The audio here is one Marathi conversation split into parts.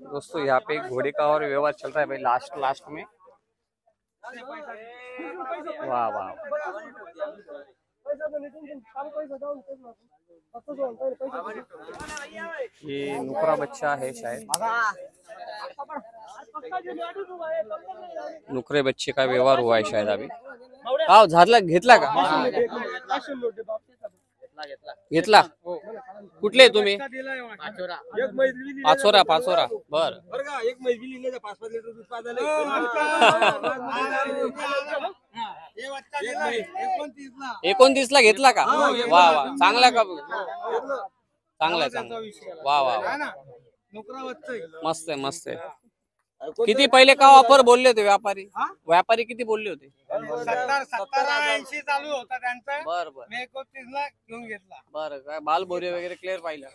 दोस्तों यहाँ पे घोड़े का और व्यवहार चल रहा है भाई लास्ट में। वाह वाह, ये नुकरा बच्चा है शायद, नुकरे बच्चे का व्यवहार हुआ है शायद अभी। का झाडला घेतला का? घेतला। कुठले तुम्ही? पाचोरा बर। 29 ला घेतला का? वा वा, चांगला का? चांगला वा वा, मस्त आहे मस्त आहे। किती पहिले का ऑफर बोलले होते व्यापारी किती बोलले होते? 70-80 चालू होता त्यांचा। बर बर, मी 29 ला घेऊन घेतला। बर, काय बालभोरे वगैरे क्लिअर पाहिलं?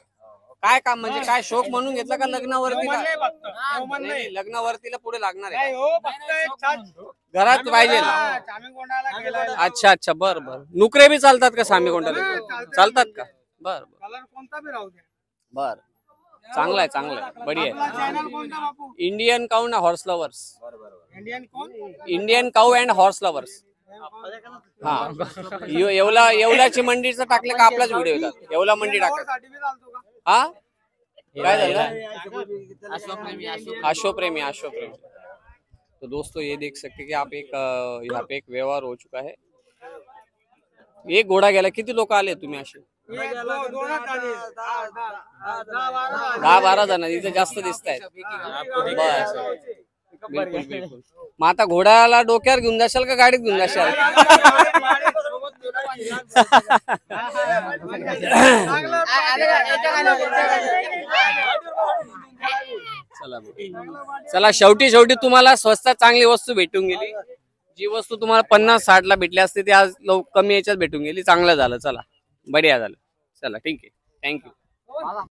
काय काम म्हणजे काय शौक म्हणून घेतला का लग्नावरती? नाही, लग्नावरतीला पुढे लागणार आहे घरात पाहिजे। अच्छा अच्छा, बर बर। नुकरे भी चालतात का सामी कोंडाला? चालतात का? बर बर, कलर कोणता भी राहू द्या। बर, चांगला आहे बढ़िया। इंडियन काउ ना horse lovers, Indian cow and horse lovers. हा, येवलाची मंडीचं टाकलं का आपलाच व्हिडिओ येतात? येवला मंडी टाका। हाँ, क्या आशो प्रेमी। तो दोस्तों ये देख सकते हैं कि आप एक यहाँ पे एक व्यवहार हो चुका है। एक घोडा गेला, किती लोक आले तुम्ही असे? 10-12 जण इथे जास्त दिसत आहेत। बिलकुल बिलकुल। मग आता घोड्याला डोक्यावर घेऊन जाशाल का गाडीत घेऊन जाशाल? चला शेवटी तुम्हाला स्वस्तात चांगली वस्तू भेटून गेली। जी वस्तू तुम्हाला 50-60 ला भेटली असते ती आज कमी याच्यात भेटून गेली। चांगलं झालं, चला बढ़िया झालं। चला ठीक आहे, थँक्यू।